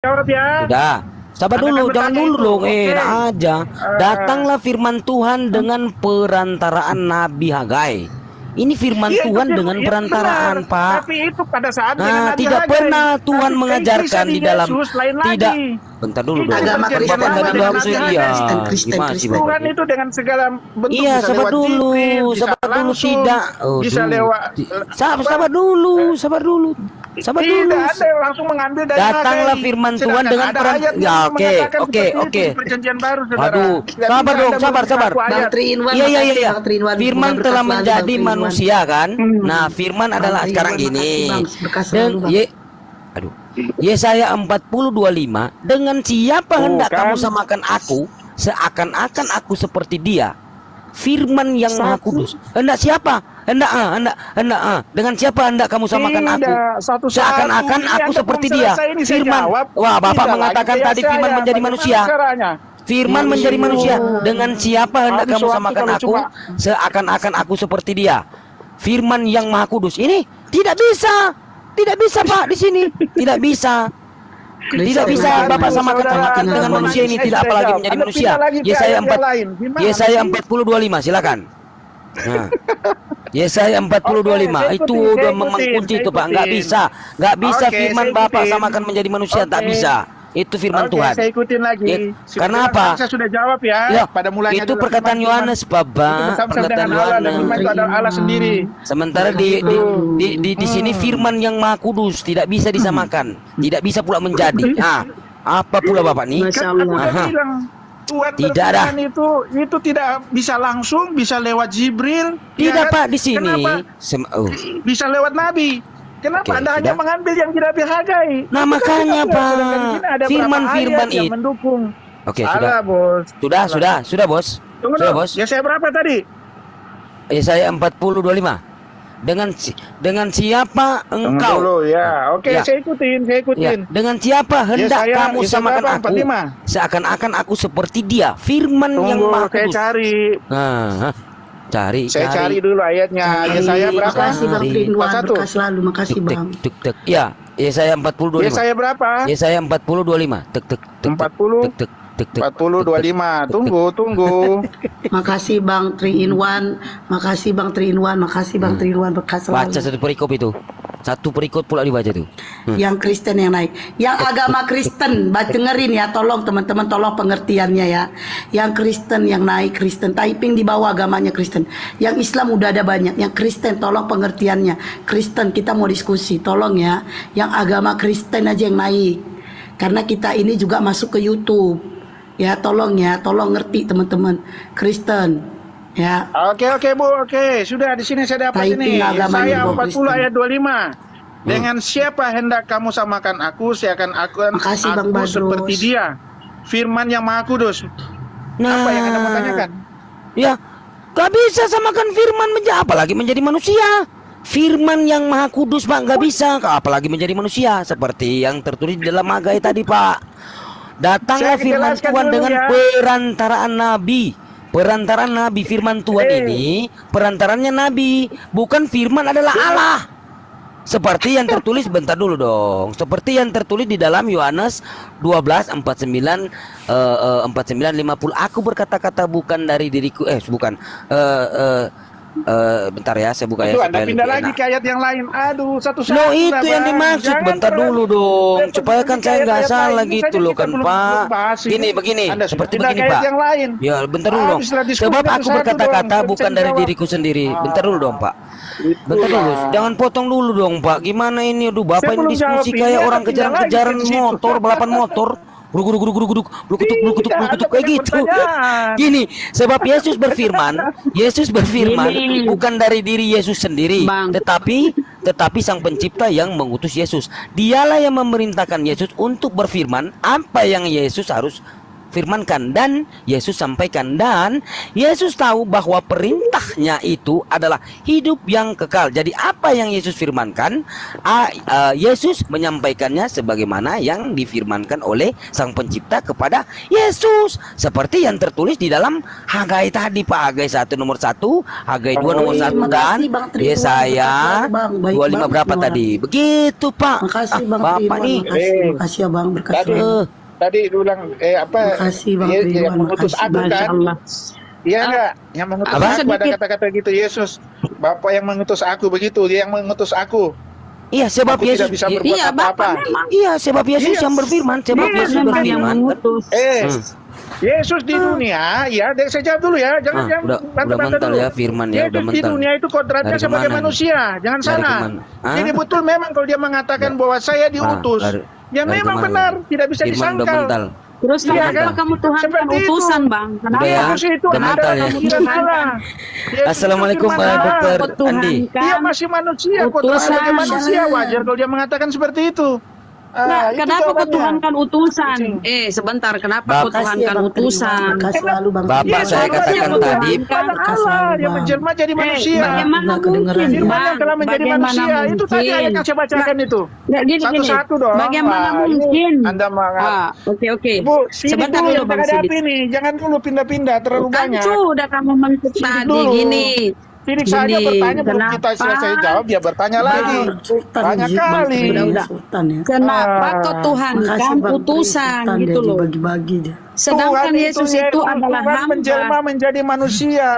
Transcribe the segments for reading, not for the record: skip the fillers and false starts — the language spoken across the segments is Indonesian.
Jawab ya. Sudah. Sabar Anda dulu, kan jangan bertanya dulu itu. dong. Oke. Aja. Datanglah firman Tuhan dengan perantaraan Nabi Hagai. Ini firman Iya, Tuhan itu dengan benar. perantaraan, Pak. Tapi itu pada saat dengan Nah, Nabi tidak Hagai. pernah Tuhan Tapi mengajarkan Isa di dalam Yesus lain tidak. lagi. Bentar dulu Itu dong. Agama perjanjian Kristen, lama Bapak tadi dengan harus Nabi iya. Hagai. Gimana sih Bapak? Tuhan itu dengan segala bentuk Iya, bisa sabar lewat dulu, Jibril, bisa sabar dulu langsung, tidak. Oh, bisa dulu. lewat Sabar dulu, sabar dulu. Sabar dulu. Tidak ada yang langsung mengambil dari Datanglah Hagai. firman Tuhan Sedangkan dengan ada peran. ayat Ya, yang oke, mengatakan oke, seperti itu oke. di perjanjian baru, saudara. Aduh, Tidak sabar bisa dong, Anda sabar, memberi sabar. satu ayat. Bang Triinwan, Iya, iya, makasih iya. Bang Triinwan. Firman Semoga telah berkah selalu, menjadi Bang Triinwan. manusia kan. Nah, firman adalah Bang sekarang Triinwan, gini. makasih, Bang. Berkah selalu, Bang. Aduh. Yesaya 40:25, dengan siapa hendak kan? kamu samakan aku, seakan-akan aku seperti dia. Firman yang Maha Kudus. Hendak siapa? Hendak dengan siapa hendak kamu samakan aku? Tidak, satu-satu. Seakan-akan Ini aku Anda seperti belum dia. selesai, ini saya Firman. jawab. Wah, Bapak Tidak mengatakan lagi tadi kayak firman saya. menjadi Bagaimana manusia. caranya? Firman menjadi manusia. Dengan siapa hendak Habis kamu waktu samakan kalau aku, cuma. seakan-akan aku seperti dia. Firman yang Maha Kudus. Ini tidak bisa. Tidak bisa, Pak, di sini. Tidak bisa. Tidak bisa Bapak samakan dengan manusia ini, tidak apalagi menjadi manusia. Yesaya 40:25, silakan. Nah. Yesaya 40:25 itu udah memang kunci itu, Pak. Nggak bisa firman Bapak samakan menjadi manusia, tak bisa. Itu firman Tuhan. Saya ikutin lagi. Ya, karena apa? Saya sudah jawab ya. Ya, Pada mulanya itu adalah perkataan firman Yohanes, Tuhan. Bapak. Itu bersama-sama Perkataan dengan Allah, dan firman itu Yohanes. adalah Allah sendiri. Sementara di sini firman yang Maha Kudus tidak bisa disamakan, tidak bisa pula menjadi. Nah, apa pula Bapak nih? Masya Kan aku Allah. udah bilang Tuhan Tidak ada. berfirman itu tidak bisa langsung, bisa lewat Jibril. Tidak, ya kan? Pak, di sini. Kenapa? Bisa lewat Nabi. Kenapa Oke, Anda hanya sudah. mengambil yang tidak dihargai? Nah, makanya, Pak. Sedangkan di sini ada Firman-firman beberapa ayat yang itu. mendukung. Oke, Salah, Bos. sudah, Bos. Tunggu Sudah, dong. Bos. Ya saya berapa tadi? Yesaya 40:25. Dengan siapa Tunggu engkau? dulu ya. Oke, Ya. saya ikutin. Ya, dengan siapa hendak Yesaya- kamu Yesaya samakan berapa? aku? 45. Seakan-akan aku seperti dia. Firman yang Tunggu, Maha saya Kudus. cari. Nah, Saya cari dulu ayatnya. Yesaya berapa? Makasih Bang Triinwan, 41. berkah selalu. Makasih Bang. Tek. Ya, Yesaya 40:25. Yesaya berapa? Yesaya 40:25. Tek. 40. 40, 25. Tunggu. Makasih Bang Triinwan. Makasih Bang Triinwan. Makasih Bang Triinwan, berkah Baca selalu. satu perikop itu. Satu perikop pula dibaca itu. Yang Kristen yang naik, yang agama Kristen, dengerin ya, tolong teman-teman, tolong pengertiannya ya. Yang Kristen yang naik, Kristen typing di bawah agamanya Kristen. Yang Islam udah ada banyak, yang Kristen tolong pengertiannya. Kristen kita mau diskusi, tolong ya. Yang agama Kristen aja yang naik, karena kita ini juga masuk ke YouTube ya, tolong ngerti teman-teman Kristen ya. Oke, Bu. Oke, sudah di sini saya dapat Typing ini. agamanya Yesaya Bang 40 Kristen. ayat 25. Dengan siapa hendak kamu samakan aku, seakan-akan Makasih, Bang aku Badrus. seperti dia. Firman yang Maha Kudus. Apa yang Anda mau tanyakan? Ya, gak bisa samakan firman apalagi menjadi manusia. Firman yang Maha Kudus, Pak, gak bisa, apalagi menjadi manusia. Seperti yang tertulis di dalam Hagai tadi, Pak. Datanglah Saya firman jelaskan Tuhan dulu dengan ya. perantaraan nabi. Perantaraan nabi, firman Tuhan ini perantarannya nabi, bukan firman adalah Allah. Seperti yang tertulis, bentar dulu dong. Seperti yang tertulis di dalam Yohanes 12:49 50. Aku berkata-kata bukan dari diriku, bukan. Bentar ya, saya buka ya. Itu supaya Anda pindah lebih lagi enak. ke ayat yang lain. Aduh, satu-satu. No, lah, itu yang Bang. dimaksud. Jangan Bentar terlalu- dulu dong, Jangan supaya kan pergi ke saya nggak ayat-ayat salah lain. gitu Saja loh kita kan, belum Pak. bahas ini. Begini, Anda seperti pindah ke begini, ayat Pak. yang lain. Ya, bentar dulu dong. Habislah diskusi Sebab aku satu-satu berkata-kata dong. bukan Bisa dari dijawab. diriku sendiri. Bentar dulu dong, Pak. Bentar Itulah. dulu, jangan potong dulu dong, Pak. Gimana ini? Aduh, Bapak Saya ini belum jawab diskusi ini, kayak Anda orang pindah kejaran-kejaran lagi ke situ. motor, balapan motor. Guduk, bluk kutuk Anda kayak banyak gitu. pertanyaan. Gini, sebab Yesus berfirman bukan dari diri Yesus sendiri, Bang. tetapi Sang Pencipta yang mengutus Yesus. Dialah yang memerintahkan Yesus untuk berfirman apa yang Yesus harus firmankan dan Yesus sampaikan, dan Yesus tahu bahwa perintahnya itu adalah hidup yang kekal. Jadi apa yang Yesus firmankan, Yesus menyampaikannya sebagaimana yang difirmankan oleh Sang Pencipta kepada Yesus, seperti yang tertulis di dalam Hagai tadi Pak, Hagai 1 nomor 1, Hagai 2 nomor 1 dan Yesaya 25 berapa tadi, begitu Pak. Makasih Bang Bapak Ridwan, nih makasih ya Bang, berkasih. Tadi ulang Makasih Bang Ridwan, yang mengutus makasih. aku kan? Iya enggak? Yang mengutus aku ada kata-kata gitu, Yesus. Bapak yang mengutus aku begitu, dia yang mengutus aku. Iya, sebab Aku Yesus tidak bisa berbuat apa-apa. Iya, sebab Yesus yang berfirman, sebab Yesus berfirman. Yesus di dunia, ya, saya jawab dulu ya, jangan udah bantah-bantah mental dulu. ya firman ya, udah Yesus di mental. dunia itu kodratnya Dari sebagai kemana nih? manusia, jangan Dari salah. kemana? Hah? Jadi betul memang kalau dia mengatakan bahwa saya diutus, ya dari memang kemana? benar, tidak bisa Firman udah disangkal. mental. Terus Iya kenapa kan? kamu Tuhan kan Seperti itu. utusan Bang? Kenapa? Udah ya? Yesus itu Udah adalah mental ya? firman Allah. Yesus Assalamualaikum itu firman Pak Allah. Dokter Tuhan Andi. kan Dia masih manusia, kodrat utusan. sebagai manusia, wajar kalau dia mengatakan seperti itu. Nah, Itu kenapa kau jawabannya. Tuhan kan utusan? Sebentar, kenapa kau Tuhan kan utusan? Makasih lalu Bang Bapak Ridwan. saya katakan Yesus tadi, Pada Allah, dia menjelma jadi manusia. Bagaimana Nggak kedengeran. mungkin, Firman Bang? yang telah menjadi Bagaimana manusia. Itu tadi ayat mungkin? yang saya bacakan itu. Nggak, gini. Satu-satu dong. Bagaimana Wah, ini mungkin? Anda mengatakan. Oke. Bu, sini Sebentar dulu dulu yang Bang menghadapi Sidik. nih. Jangan dulu pindah-pindah terlalu Kan banyak. sudah kamu mentuk tadi dulu. gini. Sidik saja Gini, bertanya, belum kita kenapa? selesai jawab, dia bertanya lagi. Sultan, Banyak Bang kali. Ridwan, Udah. Sultan ya. Kenapa kau Tuhan Makasih kan Bang utusan Sultan, gitu dia loh. dibagi-bagi dia. Sedangkan Yesus itu adalah Tuhan menjelma hamba. menjadi manusia.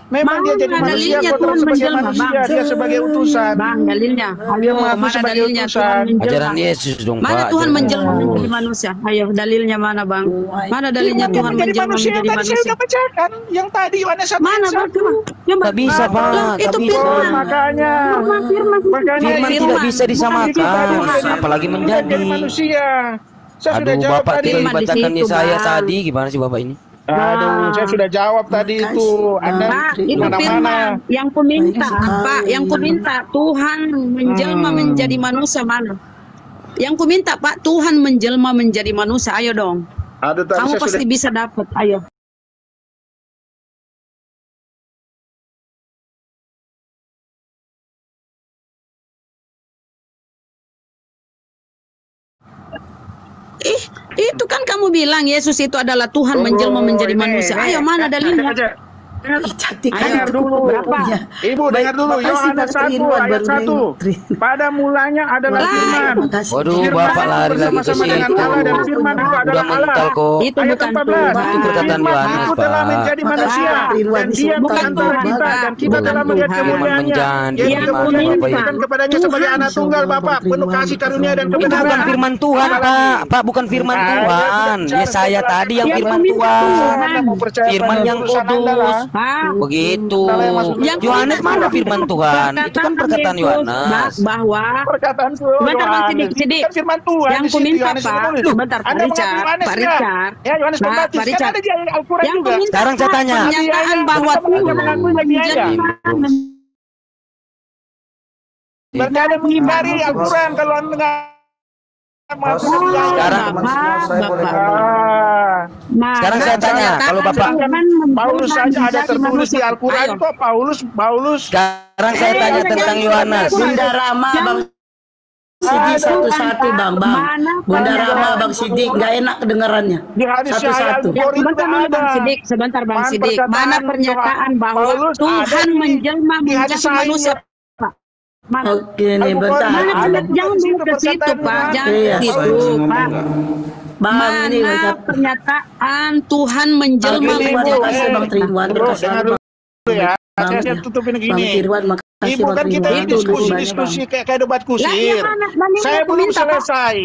Memang dia jadi Mana manusia, dalilnya kodrat Tuhan sebagai menjelma, manusia, Bang? dia sebagai utusan. Bang, dalilnya. Ayo, Dia mengaku mana sebagai dalilnya utusan. Tuhan menjelma? ajaran Yesus dong Mana Pak. Tuhan ajaran menjelma Yesus. menjadi manusia? Ayo, dalilnya mana Bang? Mana dalilnya Firman Tuhan yang menjadi menjelma manusia menjadi tadi saya manusia? sudah bacakan. Yang tadi Yohanes 1 Mana ayat Bang? 1. Coba. Tak bisa Pak, Loh, tak itu bisa. firman. Makanya Firman. Firman tidak bisa disamakan, Firman. apalagi menjadi. manusia. Saya sudah Aduh, jawab Bapak tadi. tidak Firman di dibacakan situ, Yesaya Bang. tadi, gimana sih Bapak ini? Aduh, saya sudah jawab tadi Makasih, itu. Bang. Anda Pak, itu mana-mana. firman yang ku minta, Baik sekali. Pak, yang ku minta Tuhan menjelma menjadi manusia mana? Yang ku minta Pak, Tuhan menjelma menjadi manusia. Ayo dong. Aduh, tadi Kamu saya pasti sudah bisa dapat. Ayo. Itu kan kamu bilang Yesus itu adalah Tuhan menjelma menjadi manusia. Ayo, mana dalilnya? Cantik Dengar kan dulu. Berapa? Ibu, dengar dulu. Makasih, Yohanes Bang 1 Ridwan, ayat baru 1. Pada mulanya adalah Lah. firman. Makasih. Waduh, Firman Bapak lari lagi ke bersama-sama dengan situ. Allah dan firman itu Udah adalah Allah. mental kok. Itu Ayat bukan 14. Tuhan. Itu perkataan Firman Yohanes, itu telah Pak. menjadi Makasih, manusia Pak Ridwan, dan dia bukan antara Tuhan, kita Pak. dan kita Bukan telah melihat Tuhan. kemuliaannya. Menjadi Yang Yang kemuliaan kuminta. diberikan kepadanya sebagai Tuhan. anak tunggal Bapak, penuh kasih karunia dan Itu bukan kebenaran. firman Tuhan, Pak. Pak, bukan firman Tuhan. Yesaya tadi yang Yang firman meminta Tuhan. Tuhan. Anda mau percaya Firman pada yang utusan Anda kudus. lah. Pak, Begitu. Yang Yohanes kita- mana firman Tuhan? Itu kan perkataan Yesus, Yohanes. bahwa Perkataan Tuhan. Sebentar, Bang Sidik. Kan firman Tuhan Yang di situ, kuminta, Yohanes Pak. menulis. Sebentar, Pak Anda mengaku Richard. Yohanes Pak ya? Richard. Ya, Yohanes Pak, Pembaptis. Pak Kan Richard. ada di Al-Quran yang juga. kuminta Sekarang saya Pak, tanya. pernyataan bahwa Kita mengakui lagi aja. Berarti Anda mengingkari Al-Quran kalau Anda nggak mengaku Sekarang- Nah, Sekarang saya tanya, kalau Bapak- Paulus saja ada tertulis di Al-Quran kok. Paulus Sekarang saya tanya tentang Yohanes. Bunda Rama Bang Sidik satu-satu Bang. Bunda Rama Bang Sidik nggak enak kedengarannya. di hadis Satu-satu. Ya, sebentar dulu Bang Sidik, sebentar Bang Man, Sidik. perkataan Mana pernyataan bahwa Paulus Tuhan ada di- menjelma di hadis menjadi manusia, lainnya. Pak? Mana? Oke nih Al-Bukhari bentar. Mana ada. pernyataan? Jangan dulu ke situ, Pak. Jangan Iya. ke situ, Pak. Bang ini Mana bentar. pernyataan Tuhan menjelma Bang Ridwan, menjadi makasih Bang Ridwan. Bro, dengar dulu ya. Bang, Saya ya. tutupin Bang gini. Ridwan makasih Ibu Bang kan kita Ridwan. ini diskusi kayak debat Lah, kusir. iya, mana? Dalilnya Saya aku belum minta, Pak. selesai.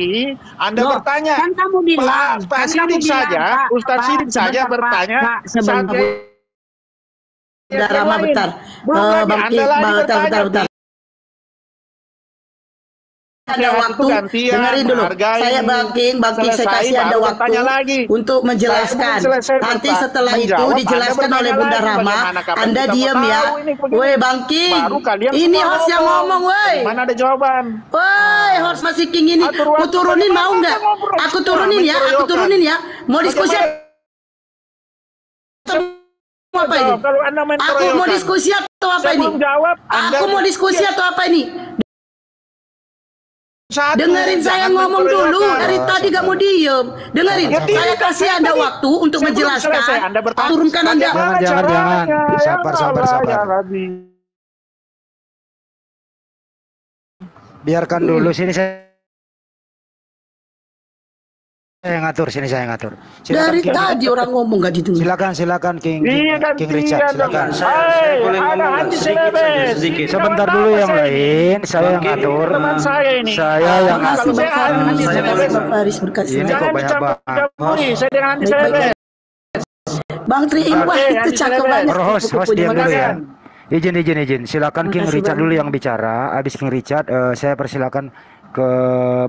Anda Loh, bertanya. kan kamu bilang, Pak Sidik saja, Ustaz Sidik saja bertanya. Pak, sebentar. Bunda Rama bentar. Belum lagi, Bang Anda lagi bentar. bertanya. Ada Ya, waktu, itu gantian, dengerin dulu. menghargai. Saya Bang King saya Selesai, kasih Anda baru waktu bertanya lagi. untuk menjelaskan. Saya belum selesai Nanti bertanya. setelah itu Menjawab, dijelaskan Anda oleh bertanya Bunda lagi, Rama. bagaimana kapan Anda kita diam mau ya. tahu ini begini? Woi Bang King, Baru kalian ini semua host yang ngomong, woi. Mana ada jawaban? Woi, host masih King ini. Atur Aku waktu. turunin mau Bagaimana nggak? ngobrol Aku semua, turunin ya. Aku mencurigakan. turunin ya. Mau diskusi apa ini? Kalau Anda main Aku mau keroyokan. diskusi atau apa Saya ini? belum jawab. Anda Aku mau diskusi atau apa ini? satu, Dengerin saya jangan main ngomong dulu. keroyokan. Dari tadi gak mau diem. Dengerin. Ya, tidak, Saya kasih saya Anda tadi- waktu untuk saya belum selesai. menjelaskan. Anda bertanya. Turunkan Anda. Bagaimana Jangan. caranya? Sabar, Ya sabar, Allah, sabar. ya Rabbi. Biarkan dulu sini saya ngatur, sini saya ngatur. Dari tadi orang ngomong gak didengar. Silakan King Iya kan, King Richard, iya dong. silakan. Hai, boleh ada ngomong hati sedikit saja, selebes. sedikit. Sebentar Kawan dulu apa yang saya ini? lain, saya yang Bang, ngatur. Teman saya ini. Saya yang Makasih ngatur. Saya Bang hati Faris. Saya selebes. Bang Faris berkasih. Ini Jangan kok banyak dicampur-campuri, banget. saya dengan hati Baik, baik, selebes. Bang Tri ini wah Oke, itu hati cakep selebes. banget. Host diam dulu ya. Silakan. Izin. Silakan King Makasih, Richard Bang. dulu yang bicara. Habis King Richard, saya persilakan ke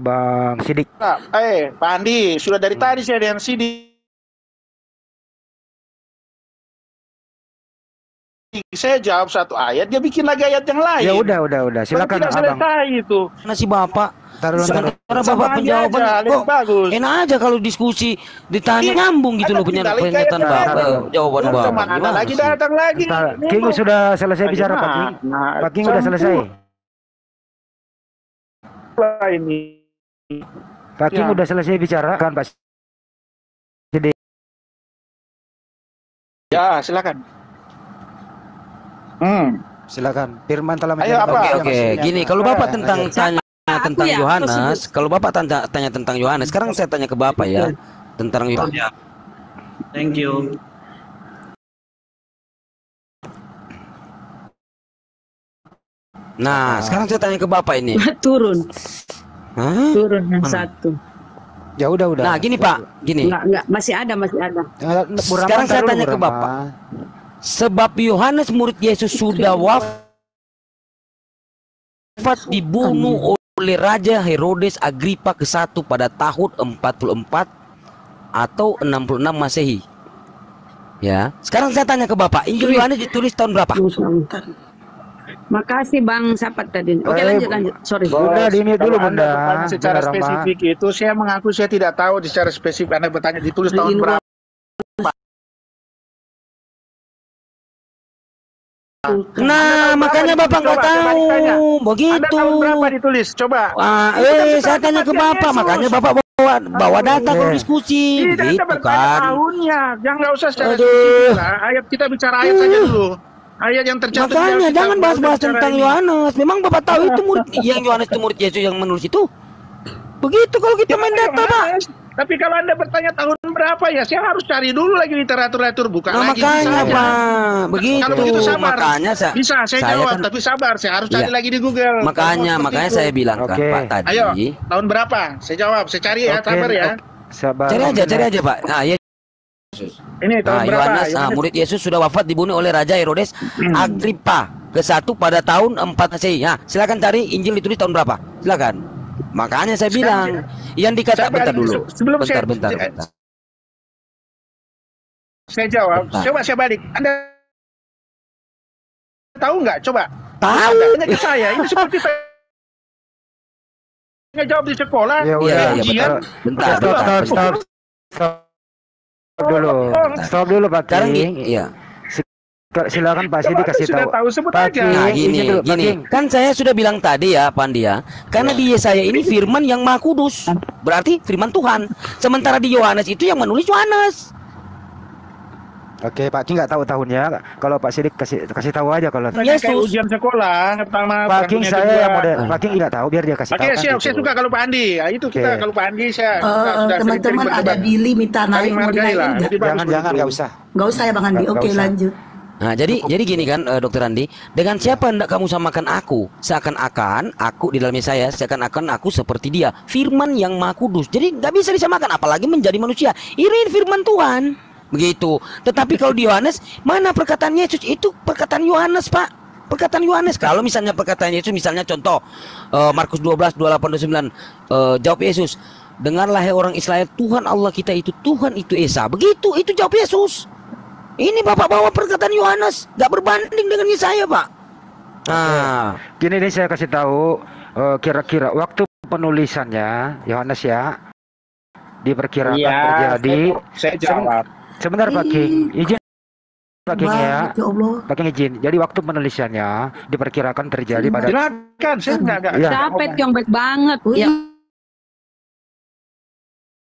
Bang Sidik. Pak Andi, sudah dari tadi saya dengan Sidi. Saya jawab satu ayat, dia bikin lagi ayat yang lain. Ya udah. Silakan Tidak Abang. selesai itu. Mana si Bapak? Taruh. Sementara Sama Bapak aja, penjawaban lebih kok bagus. enak aja kalau diskusi ditanya Iya, nyambung gitu Anda loh tinggal lagi pernyataan kayak Bapak, tadi. jawaban Bapak. Teman Anda Gimana lagi sih? datang lagi. Ini King kok. sudah selesai bicara Pak King. Pak King udah selesai. Ini. Pak King Ya. udah selesai bicara kan Pak Sidik. Ya, silakan. Silakan. Firman telah Ayo, menjadi apa? bagian Oke, yang gini, kalau Bapak tanya tentang ya, Yohanes, kalau Bapak tanya tentang Yohanes, sekarang saya tanya ke Bapak ya tentang Yohanes. Ya. Thank you. Nah, sekarang saya tanya ke Bapak ini. Turun yang Mana? satu. Ya udah. Nah, gini Pak, gini. Enggak, masih ada. Sekarang saya tanya ke Bapak. Sebab Yohanes murid Yesus sudah wafat dibunuh oleh Raja Herodes Agripa ke-1 pada tahun 44 atau 66 Masehi. Ya, sekarang saya tanya ke Bapak, Injil Yohanes ditulis tahun berapa? Makasih Bang Sapat tadi. Oke, lanjut. Sorry. Udah di mute dulu Kalau Anda Bunda. bertanya secara Bunda Rama. spesifik itu, saya mengaku saya tidak tahu secara spesifik. Anda bertanya ditulis tahun berapa? Nah, makanya Bapak nggak Coba, coba tahu. ditanya. Anda Begitu. tahun berapa ditulis? Coba. Saya tanya ke Bapak, makanya Bapak bawa data kalau diskusi, Tidak, Anda begitu bertanya kan? tahunnya. Jangan nggak usah secara Aduh. spesifik lah. Ayat kita bicara ayat saja dulu. Ayat yang tercatat. di Makanya Alkitab. jangan bahas-bahas Bicara tentang ini. Yohanes. Memang Bapak tahu itu murid yang Yohanes itu murid Yesus yang menulis itu. Begitu kalau kita main data, Pak. Tapi kalau Anda bertanya tahun berapa ya, saya harus cari dulu lagi literatur buka Nah, lagi. makanya, Bisa. Pak. Begitu. Kalau begitu sabar. Makanya Bisa, saya jawab, kan- tapi sabar, saya harus cari Iya. lagi di Google. Makanya Kalau seperti itu. saya bilang kan, Oke. Pak tadi. Ayo, tahun berapa? Saya jawab, saya cari ya, Oke, sabar ya. Sabar. Cari aja, Pak. Nah, ya. Ini tahun Nah, berapa? Yohanes, murid Yesus sudah wafat dibunuh oleh Raja Herodes Agripa ke-1 pada tahun 4 Masehi. Nah, silakan cari Injil ditulis tahun berapa? Silakan. Makanya saya bilang, yang dikatakan bentar dulu. Sebelum Bentar. Saya jawab, Bentar. coba saya balik. Anda tahu nggak? Coba. Tahu. Tanya ke saya, ini seperti saya jawab di sekolah. Ya Iya, udah. iya, ujian. bentar. Stop dulu Pak Sekarang King. iya. Silakan Pak Coba Sidik Anda kasih sudah tahu. tahu, sebut Pak aja. King, Nah, izin dulu, Pak gini. King. Kan saya sudah bilang tadi ya, Pandia. Karena di Yesaya ini firman yang Maha Kudus. Berarti firman Tuhan. Sementara di Yohanes itu yang menulis Yohanes. Oke, Pak King nggak tahu tahunnya. Kalau Pak Sidik kasih tahu aja kalau. Tanya kayak Yesus. ujian sekolah pertama. Pak King yang saya kedua. yang model. Pak King nggak tahu biar dia kasih Oke, tahu. kan siap. gitu. Saya suka kalau Pak Andi. Ya, itu kita Oke. kalau Pak Andi saya sudah Teman-teman sering-sering ada berdebat. Billy minta naik, Saling mau menghargai dinaikin lah. nggak? Lebih bagus Jangan begitu. nggak usah. Nggak usah ya Bang Andi. Nggak Oke, usah. lanjut. Nah, jadi gini kan, Dokter Andi, dengan siapa hendak kamu samakan aku? Seakan-akan aku di dalam Yesaya, seakan-akan aku seperti dia. Firman yang Maha Kudus. Jadi nggak bisa disamakan, apalagi menjadi manusia. Ini firman Tuhan. Begitu. Tetapi kalau di Yohanes, mana perkataan Yesus? Itu perkataan Yohanes, Pak. Perkataan Yohanes. Kalau misalnya perkataan Yesus, misalnya contoh Markus 12, 28, 29, jawab Yesus, dengarlah hai orang Israel, Tuhan Allah kita itu, Tuhan itu Esa. Begitu, itu jawab Yesus. Ini Bapak bawa perkataan Yohanes, nggak berbanding dengan Yesaya, Pak. Nah, Gini nih saya kasih tahu kira-kira waktu penulisannya Yohanes ya. diperkirakan Iya, terjadi. saya jawab. Sebentar Pak King, izin Pak King ya. Ya Allah. Pak King izin. Jadi waktu penulisannya diperkirakan terjadi pada Silakan, saya enggak. Iya. Capek yang baik banget. Oh, Ya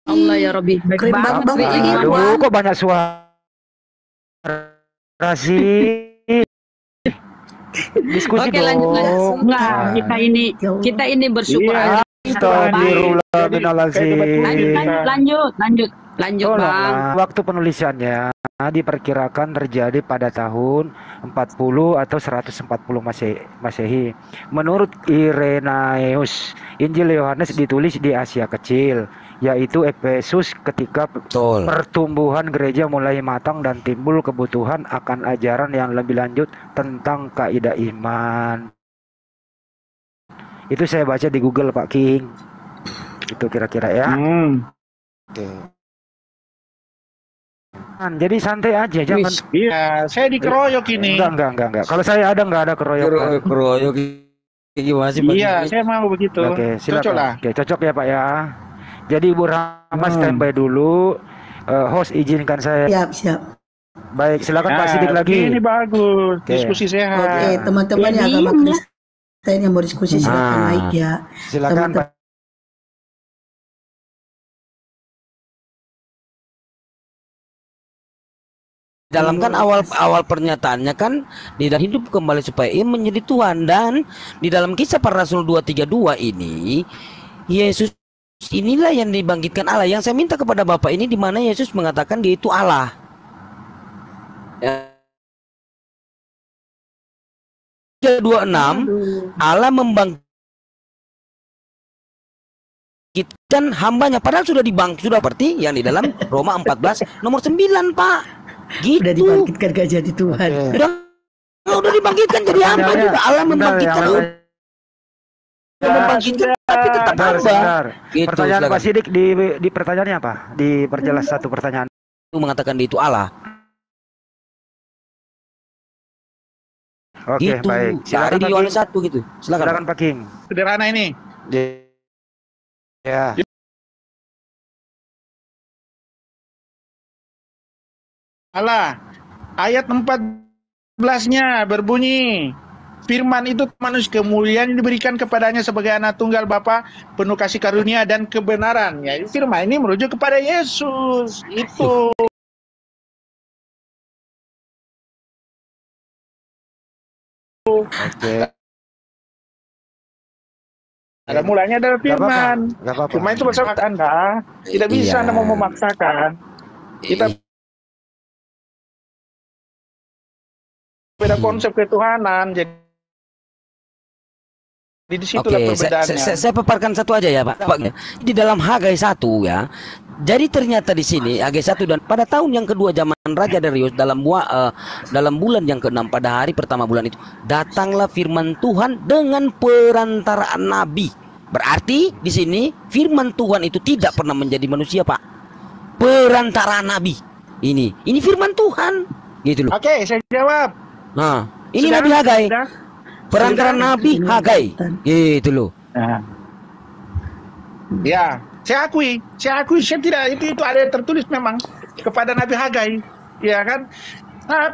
Allah ya Robbi, baik Keren banget. banget, Ri. Bang. Aduh, kok banyak suara sih? Diskusi Oke, lanjut. dong. Enggak, kita ini bersyukur Iya. aja. Astagfirullahaladzim. Lanjut Bang. Tolonglah. Waktu penulisannya diperkirakan terjadi pada tahun 40 atau 140 Masehi. Menurut Irenaeus, Injil Yohanes ditulis di Asia Kecil, yaitu Efesus, ketika Betul. pertumbuhan gereja mulai matang dan timbul kebutuhan akan ajaran yang lebih lanjut tentang kaidah iman. Itu saya baca di Google Pak King. Itu kira-kira ya. Oke. Jadi santai aja, jangan. Iya, saya dikeroyok ini. Enggak. Kalau saya nggak ada keroyokan. Keroyok gimana sih Pak? Iya, saya mau begitu. Oke, Cocok silakan. lah. Oke, cocok ya Pak ya. Jadi Ibu Rahma standby dulu. Host izinkan saya. Siap. Baik, silakan Pak Sidik Nah, lagi. ini bagus, Oke. diskusi sehat. Oke, teman-teman yang agama Kristen yang mau diskusi silakan Nah. naik ya. Silakan Pak. Dalam kan awal pernyataannya kan di dalam hidup kembali supaya ia menjadi Tuhan, dan di dalam Kisah Para Rasul 2:32 ini Yesus inilah yang dibangkitkan Allah. Yang saya minta kepada Bapak ini di mana Yesus mengatakan dia itu Allah. Ya. 26 Allah membangkitkan hambanya, padahal sudah seperti yang di dalam Roma 14 nomor 9 Pak. Gitu. Udah dibangkitkan gak jadi Tuhan. Oke. Udah dibangkitkan jadi hamba juga. Allah membangkitkan tapi tetap hamba. Sebentar. Gitu, Pertanyaan silakan. Pak Sidik di pertanyaannya apa? Diperjelas satu pertanyaan. Itu mengatakan dia itu Allah. Oke, Gitu. baik. Cari Silakan di Pak Yohanes King. 1 gitu. Silakan. Silakan Pak King. Sederhana ini. Ya. Allah, ayat 14-nya berbunyi, firman itu manusia kemuliaan yang diberikan kepadanya sebagai anak tunggal Bapa, penuh kasih karunia dan kebenaran. Ya, firman ini merujuk kepada Yesus. Itu. Oke. Ada mulanya dari firman. Gak apa-apa. Firman itu bersama Anda. Tidak bisa Iya. Anda mau memaksakan. Kita beda konsep ketuhanan. Jadi di situlah Oke, perbedaannya. saya paparkan satu aja ya Pak. Di dalam Hagai 1 ya. Jadi ternyata di sini Hagai 1, dan pada tahun yang kedua zaman Raja Darius dalam bulan yang ke-6 pada hari pertama bulan itu datanglah firman Tuhan dengan perantaraan nabi. Berarti di sini firman Tuhan itu tidak pernah menjadi manusia Pak. Perantaraan nabi. Ini firman Tuhan. Gitu loh. Oke, saya jawab. Nah, ini Sudah? Nabi Hagai. Sudah? Perantaraan nabi Hagai. Gitu loh. Nah. Ya, saya akui, saya tidak itu ada yang tertulis memang kepada Nabi Hagai, ya kan? Nah,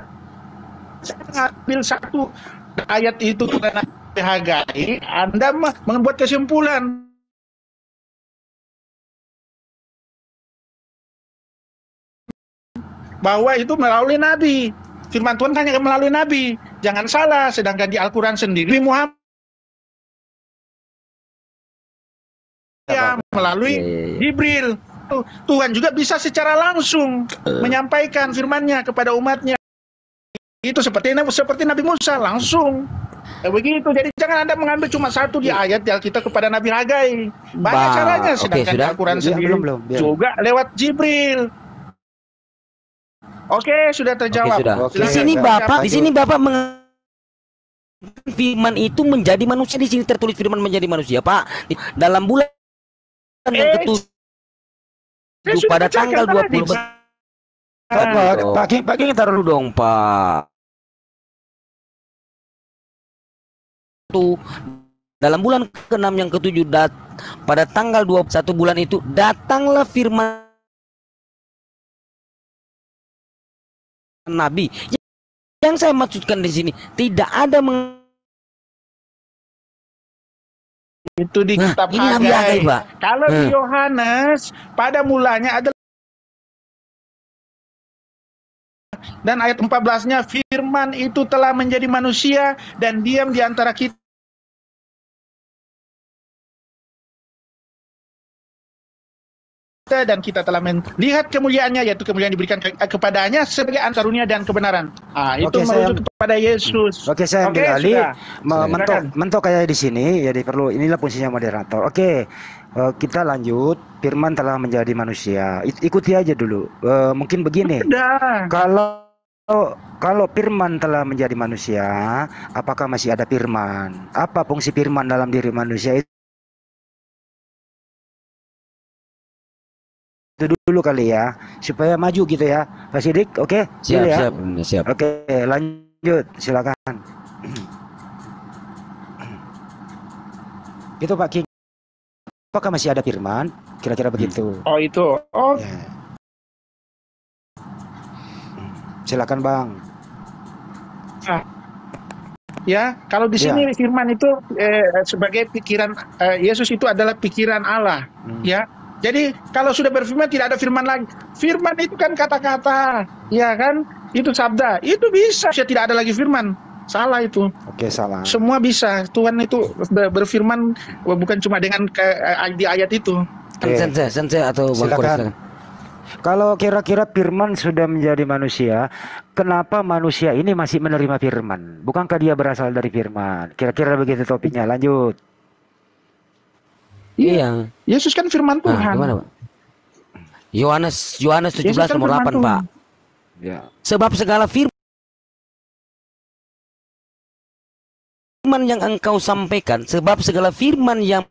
saya ambil satu ayat itu kepada Nabi Hagai, Anda membuat kesimpulan bahwa itu melalui Nabi. Firman Tuhan hanya melalui Nabi. Jangan salah, sedangkan di Al-Quran sendiri Muhammad melalui Jibril. Tuhan juga bisa secara langsung menyampaikan firman-Nya kepada umatnya. Itu seperti Nabi Musa langsung. Begitu. Jadi jangan Anda mengambil cuma satu di ayat di Alkitab kepada Nabi Hagai. Banyak caranya, sedangkan sudah. Al-Quran Ya, sendiri belum. juga lewat Jibril. Oke, sudah terjawab. Oke, sudah. Silakan. Di sini Bapak firman itu menjadi manusia. Di sini tertulis firman menjadi manusia, Pak. Dalam bulan yang ketujuh pada tanggal 20. Pak King taruh Dulu dong, Pak. dalam bulan ke-6 yang ke-7 pada tanggal 21 bulan itu datanglah firman Nabi. Yang saya maksudkan di sini tidak ada itu di kitab ini Nabi Hagai, Hagai. Pak. Kalau di Yohanes pada mulanya adalah, dan ayat 14-nya firman itu telah menjadi manusia dan diam di antara kita, dan kita telah melihat kemuliaannya, yaitu kemuliaan diberikan kepadanya sebagai anak karunia dan kebenaran. Itu Oke, merujuk kepada Yesus. Oke, saya ambil alih. sudah. Mentok kayak di sini, jadi perlu inilah fungsinya moderator. Oke, kita lanjut. Firman telah menjadi manusia. Ikuti aja dulu. Mungkin begini. Sudah. Kalau firman telah menjadi manusia, apakah masih ada firman? Apa fungsi firman dalam diri manusia itu dulu kali ya, supaya maju gitu ya, Pak Sidik. Oke, siap, ya. siap. Oke, lanjut, silakan. Itu Pak King. Apakah masih ada firman? Kira-kira begitu. Oh itu. Oh. Ya. Silakan Bang. Ya, kalau di sini firman itu sebagai pikiran Yesus itu adalah pikiran Allah. Ya. Jadi kalau sudah berfirman tidak ada firman lagi. Firman itu kan kata-kata, ya kan? Itu sabda. Itu bisa. Tidak ada lagi firman. Salah itu. Oke, salah. Semua bisa. Tuhan itu berfirman bukan cuma dengan di ayat itu. Sensei atau Bang Kores, silakan. Kalau kira-kira firman sudah menjadi manusia, kenapa manusia ini masih menerima firman? Bukankah dia berasal dari firman? Kira-kira begitu topiknya. Lanjut. Iya. Yesus kan firman Tuhan. Gimana, Pak? Yohanes 17 Yesus kan nomor 8, firman Tuhan. Pak. Ya. Sebab segala firman yang engkau sampaikan, sebab segala firman yang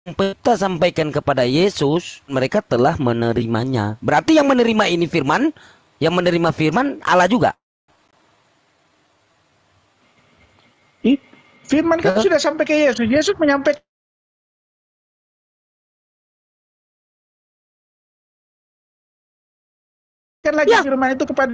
kita sampaikan kepada Yesus, mereka telah menerimanya. Berarti yang menerima ini firman, yang menerima firman Allah juga. Firman kan sudah sampai ke Yesus. Yesus menyampaikan lagi firman itu kepada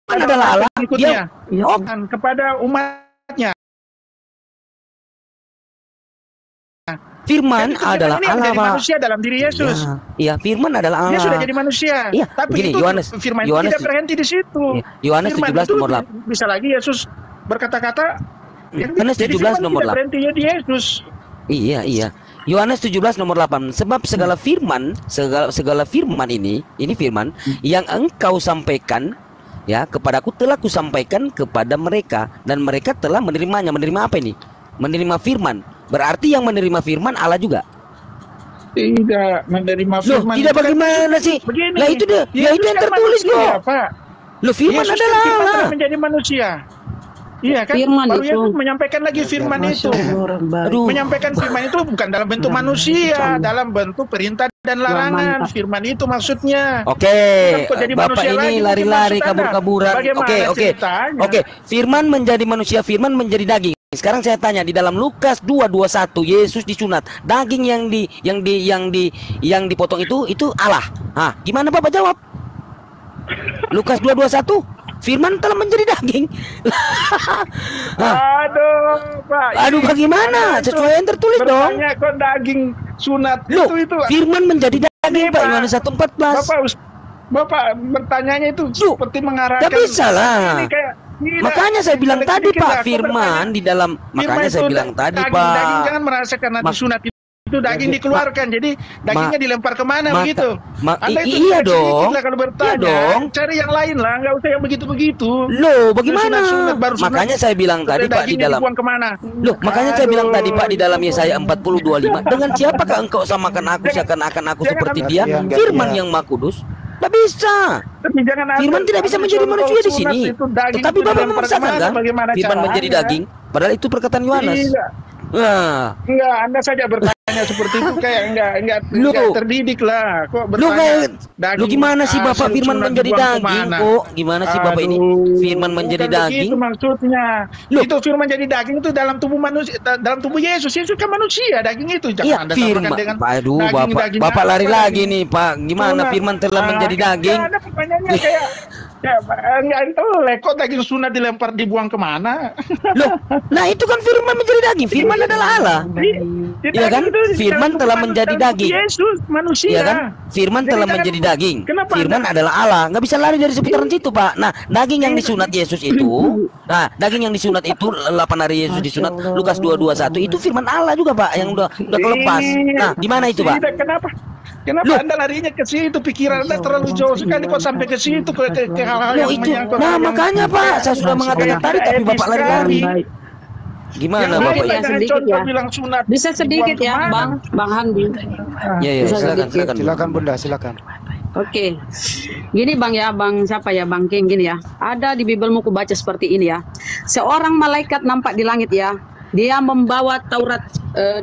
adalah Allah. Dia Dia kepada umatnya. Firman adalah ini Allah, menjadi Pak. manusia dalam diri Yesus. Iya, firman adalah Allah. Dia sudah jadi manusia. Iya, Tapi begini, itu Yohanes firman itu tidak berhenti di situ. Yohanes Firman 17 itu nomor 8. Bisa lagi Yesus berkata-kata. Yohanes Jadi 17 firman nomor tidak 8. berhentinya di Yesus. Iya. Yohanes 17 nomor 8. Sebab segala firman, segala firman ini firman yang engkau sampaikan ya kepadaku telah kusampaikan kepada mereka dan mereka telah menerimanya. Menerima apa ini? Menerima firman. Berarti yang menerima firman Allah juga. Tidak menerima Loh, firman. tidak bagaimana sih? Begini. Lah itu dia, ya itu yang kan tertulis manusia, kok. Pak. Loh, firman Yesus adalah kan firman Allah. telah menjadi manusia. Iya kan? Firman Baru itu. Yesus menyampaikan lagi firman itu. Orang baru. Aduh. Menyampaikan firman itu bukan dalam bentuk manusia, dalam bentuk perintah dan larangan. mantap. Firman itu maksudnya. Oke, Bukan jadi Bapak manusia lagi, ini mungkin lari-lari maksud Anda. kabur-kaburan. Bagaimana Oke. ceritanya? Oke, firman menjadi manusia, firman menjadi daging. Sekarang saya tanya di dalam Lukas 2:21 Yesus disunat. Daging yang dipotong itu Allah. Hah, gimana Bapak jawab? Lukas 2:21 firman telah menjadi daging. Hah, Aduh, Pak. aduh bagaimana? Sesuai yang tertulis dong. Bertanya kok daging sunat Loh, itu. firman menjadi daging, Pak. Pak. Yohanes 1:14. Bapak bertanyanya itu Loh, seperti mengarahkan. gak bisa lah. Ini kayak, gila. Makanya saya bilang Kita tadi bikin Pak lah, firman di dalam makanya itu saya bilang tadi daging, Pak. Daging jangan merasakan nanti sunat itu daging dikeluarkan. Jadi dagingnya dilempar kemana begitu? Anda itu iya sedikit dong. lah kalau bertanya. Iya dong. Cari yang lain lah, nggak usah yang begitu-begitu. Loh, bagaimana? Sunat, baru sunat. Makanya saya bilang tadi Pak di Dagingnya dalam. dibuang kemana? Loh, makanya saya bilang tadi Pak di dalam Aduh. Yesaya 40:25. Dengan siapakah engkau samakan aku seakan-akan aku jangan seperti Anda- dia? Jangan, Firman ya. yang Maha Kudus. Tidak bisa. Tapi jangan Firman tidak bisa menjadi manusia di sini. Tetapi Bapak memaksakan kan? Firman menjadi daging. Padahal itu perkataan Yohanes. Tidak. Nah, Enggak, Anda saja bertanya bertanya seperti itu kayak enggak Lu terdidik lah. Kok Lu bertanya lu gimana sih Bapak firman sunat menjadi dibuang daging kemana? kok? Gimana sih Bapak ini firman menjadi bukan daging? begitu maksudnya. Loh. Itu firman jadi daging itu dalam tubuh manusia, dalam tubuh Yesus. Yesus kan manusia, daging itu. Jangan Iya, Anda firman. samakan dengan Aduh, daging Bapak lari apa lagi nih, Pak. Gimana firman telah menjadi daging? Ada pertanyaannya kayak enggak itu kok daging sunat dilempar dibuang kemana? Loh, nah itu kan firman menjadi daging. Firman adalah Allah. Iya kan? Firman telah menjadi daging. Yesus manusia. Iya kan? Firman Jadi telah jangan- menjadi daging. Kenapa Firman Anda- adalah Allah. Nggak bisa lari dari seputaran situ, Pak. Nah, daging yang disunat Yesus itu, nah, daging yang disunat itu 8 hari Yesus disunat, Lukas 2:21 itu firman Allah juga, Pak, yang udah kelepas. Nah, gimana itu, Pak? Kenapa Loh. Anda larinya ke situ? Pikiran Anda terlalu jauh sekali kok sampai ke situ ke hal-hal Loh, yang itu. menyangkut. Nah, yang- makanya, Pak, saya sudah mengatakan tadi tapi Bapak lari-lari. Gimana, Yang Bapak? lain ya, jangan sedikit contoh ya. bilang sunat. Bisa sedikit dibuang ya, kemana. Bang Handi. Ya, ya, Bisa silakan, sedikit. Silakan Bunda, silakan. Oke, gini Bang ya, Bang siapa ya, Bang King gini ya. Ada di Bibelmu ku baca seperti ini ya. Seorang malaikat nampak di langit ya. Dia membawa Taurat,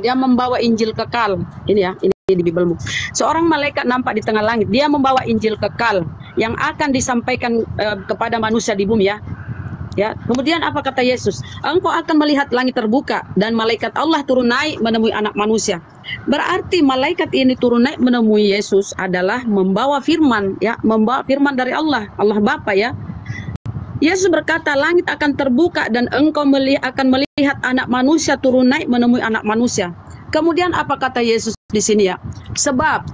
dia membawa Injil kekal. Ini ya, ini di Bibelmu. Seorang malaikat nampak di tengah langit. Dia membawa Injil kekal yang akan disampaikan kepada manusia di bumi ya. Ya, kemudian apa kata Yesus? Engkau akan melihat langit terbuka dan malaikat Allah turun naik menemui anak manusia. Berarti malaikat ini turun naik menemui Yesus adalah membawa firman, ya, membawa firman dari Allah, Allah Bapa ya. Yesus berkata, langit akan terbuka dan engkau akan melihat anak manusia turun naik menemui anak manusia. Kemudian apa kata Yesus di sini ya? Sebab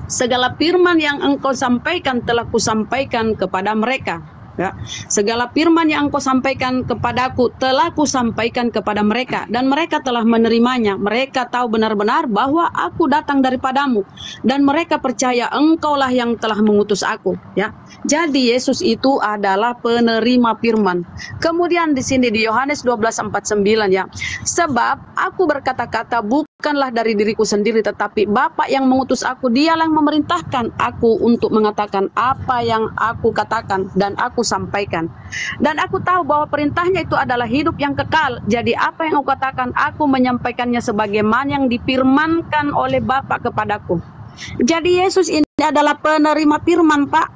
segala firman yang engkau sampaikan telah kusampaikan kepada mereka. Ya, segala firman yang engkau sampaikan kepadaku telah kusampaikan kepada mereka dan mereka telah menerimanya. Mereka tahu benar-benar bahwa aku datang daripadamu dan mereka percaya engkaulah yang telah mengutus aku. Ya, jadi Yesus itu adalah penerima firman. Kemudian di sini di Yohanes 12:49 ya, sebab aku berkata-kata bukanlah dari diriku sendiri, tetapi Bapa yang mengutus aku, dialah yang memerintahkan aku untuk mengatakan apa yang aku katakan dan aku sampaikan. Dan aku tahu bahwa perintahnya itu adalah hidup yang kekal. Jadi apa yang aku katakan, aku menyampaikannya sebagaimana yang difirmankan oleh Bapa kepadaku. Jadi Yesus ini adalah penerima firman, Pak.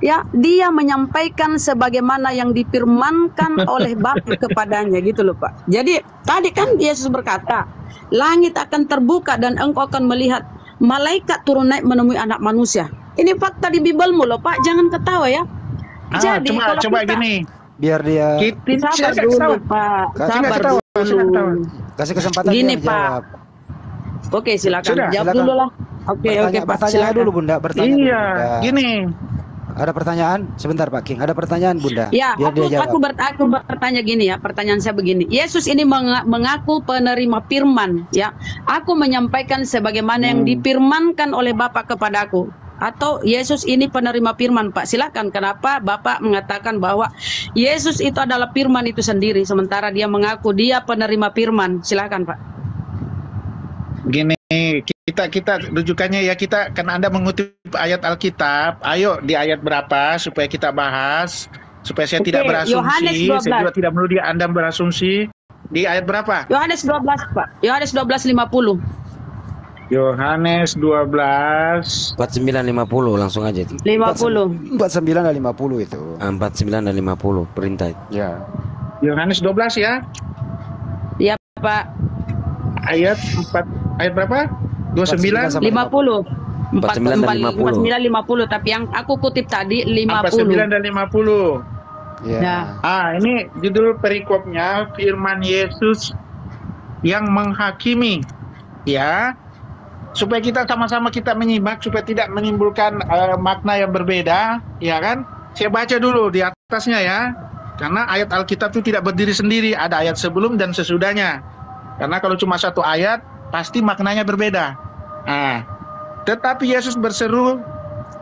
Ya, dia menyampaikan sebagaimana yang difirmankan oleh Bapa kepadanya, gitu loh, Pak. Jadi tadi kan Yesus berkata, langit akan terbuka dan engkau akan melihat malaikat turun naik menemui anak manusia. Ini fakta di Bibelmu loh, Pak. Jangan ketawa ya. Jadi kalau coba kita- gini. Biar dia Sabar dulu, Pak. Sabar dulu. kasih kesempatan Gini, dia menjawab. Oke, silakan. Sudah, Jawab silakan. dulu lah. Oke, Pak. Bertanya Silakan. dulu Bunda, bertanya dulu, Iya, Bunda. gini. Ada pertanyaan? Sebentar Pak King, ada pertanyaan Bunda. Ya, Biar dia jawab. aku bertanya gini ya, pertanyaan saya begini. Yesus ini mengaku penerima firman, ya. Aku menyampaikan sebagaimana yang difirmankan oleh Bapa kepadaku. Atau Yesus ini penerima firman, Pak? Silakan. Kenapa Bapak mengatakan bahwa Yesus itu adalah firman itu sendiri, sementara dia mengaku dia penerima firman? Silakan, Pak. Gini, kita rujukannya ya, kita kan Anda mengutip ayat Alkitab. Ayo di ayat berapa supaya kita bahas, supaya saya Oke, tidak berasumsi, Yohanes saya 12. juga tidak perlu Anda berasumsi. Di ayat berapa? Yohanes 12, Pak. Yohanes 12:50. Yohanes 12. 49:50 langsung aja itu. 50. 49 dan 50 itu. 49 dan 50 perintah. Ya. Yohanes 12 ya. Ya, Pak. Ayat 4, ayat berapa? 29. 50. 49 dan 50. 49 50, tapi yang aku kutip tadi 50. 49 dan 50. Ya. Nah. Ini judul perikopnya, firman Yesus yang menghakimi. Ya. Supaya kita sama-sama kita menyimak, supaya tidak menimbulkan makna yang berbeda, ya kan? Saya baca dulu di atasnya ya. Karena ayat Alkitab itu tidak berdiri sendiri, ada ayat sebelum dan sesudahnya. Karena kalau cuma satu ayat, pasti maknanya berbeda. Nah, tetapi Yesus berseru,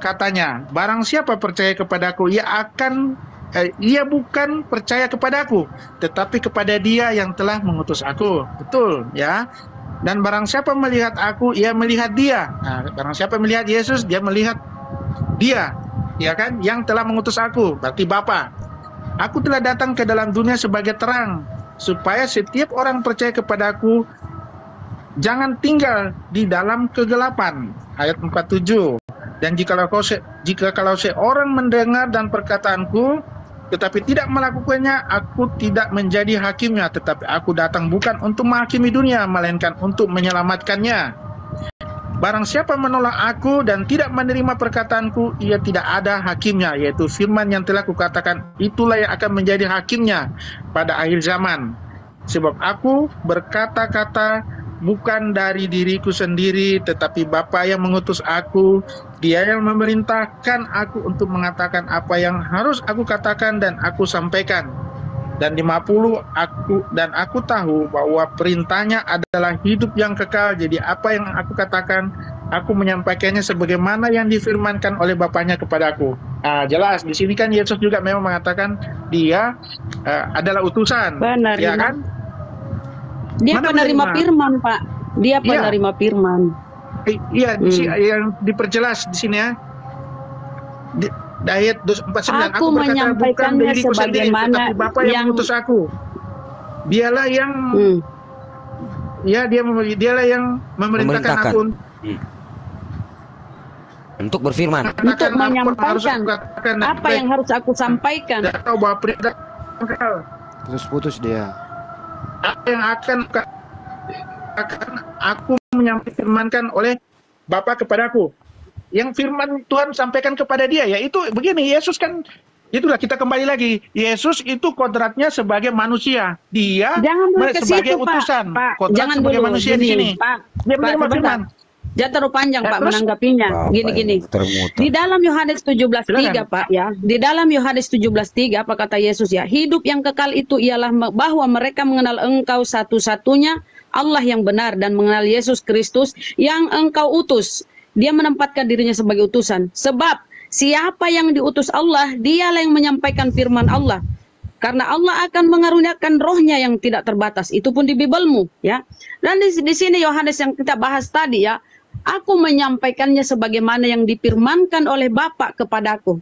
katanya, barang siapa percaya kepadaku, ia bukan percaya kepadaku, tetapi kepada Dia yang telah mengutus aku. Betul, ya. Dan barang siapa melihat aku, ia melihat Dia. Nah, barang siapa melihat Yesus, dia melihat Dia, ya kan, yang telah mengutus aku, berarti Bapa. Aku telah datang ke dalam dunia sebagai terang, supaya setiap orang percaya kepadaku jangan tinggal di dalam kegelapan. Ayat 47. Dan kalau seorang mendengar dan perkataanku, tetapi tidak melakukannya, aku tidak menjadi hakimnya, tetapi aku datang bukan untuk menghakimi dunia, melainkan untuk menyelamatkannya. Barang siapa menolak aku dan tidak menerima perkataanku, ia tidak ada hakimnya, yaitu firman yang telah kukatakan, itulah yang akan menjadi hakimnya pada akhir zaman. Sebab aku berkata-kata bukan dari diriku sendiri, tetapi Bapa yang mengutus aku, Dia yang memerintahkan aku untuk mengatakan apa yang harus aku katakan dan aku sampaikan. Dan 50, aku tahu bahwa perintahnya adalah hidup yang kekal. Jadi apa yang aku katakan, aku menyampaikannya sebagaimana yang difirmankan oleh Bapaknya kepadaku. Jelas di sini kan Yesus juga memang mengatakan Dia adalah utusan. Benar, ya kan? Dia Mana penerima firman, Pak. Dia Iya. penerima firman. Iya, yang diperjelas di sini ya. Di ayat 49, Aku berkata bukan menyampaikannya diriku sendiri, sebagaimana tetapi Bapa yang mengutus aku. Dialah yang dialah yang memerintahkan aku untuk berfirman. Untuk menyampaikan apa yang harus aku sampaikan. Tidak tahu bahwa perintah Terus putus dia. apa yang akan aku menyampaikan oleh Bapa kepadaku. Yang firman Tuhan sampaikan kepada dia, yaitu begini, Yesus kan, itulah kita kembali lagi, Yesus itu kodratnya sebagai manusia, dia sebagai utusan, kodrat jangan sebagai dulu, manusia di sini. Dia menerima firman. Jangan terlalu panjang Pak terus? menanggapinya. Gini. Di dalam Yohanes 17:3 Pak ya, di dalam Yohanes 17:3 apa kata Yesus ya? Hidup yang kekal itu ialah bahwa mereka mengenal Engkau satu-satunya Allah yang benar dan mengenal Yesus Kristus yang Engkau utus. Dia menempatkan dirinya sebagai utusan. Sebab siapa yang diutus Allah, dialah yang menyampaikan firman Allah. Karena Allah akan mengaruniakan rohnya yang tidak terbatas. Itu pun di Bibelmu, ya. Dan di sini Yohanes yang kita bahas tadi ya, aku menyampaikannya sebagaimana yang difirmankan oleh Bapa kepadaku.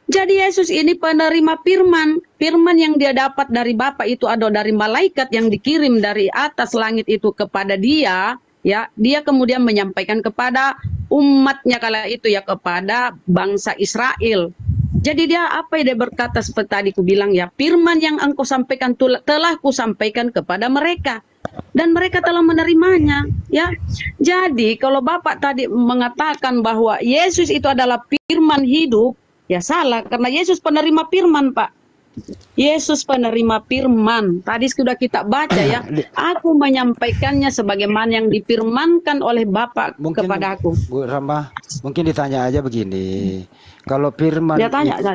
Jadi Yesus ini penerima firman. Firman yang dia dapat dari Bapa itu ada dari malaikat yang dikirim dari atas langit itu kepada dia. Ya, dia kemudian menyampaikan kepada umatnya kala itu ya, kepada bangsa Israel. Jadi dia apa yang dia berkata seperti tadi ku bilang ya, firman yang engkau sampaikan telah ku sampaikan kepada mereka dan mereka telah menerimanya ya. Jadi kalau Bapak tadi mengatakan bahwa Yesus itu adalah firman hidup, ya salah, karena Yesus penerima firman, Pak. Yesus penerima firman. Tadi sudah kita baca ya. Aku menyampaikannya sebagaimana yang difirmankan oleh Bapa kepada aku. Bu Rama, mungkin ditanya aja begini. Kalau firman,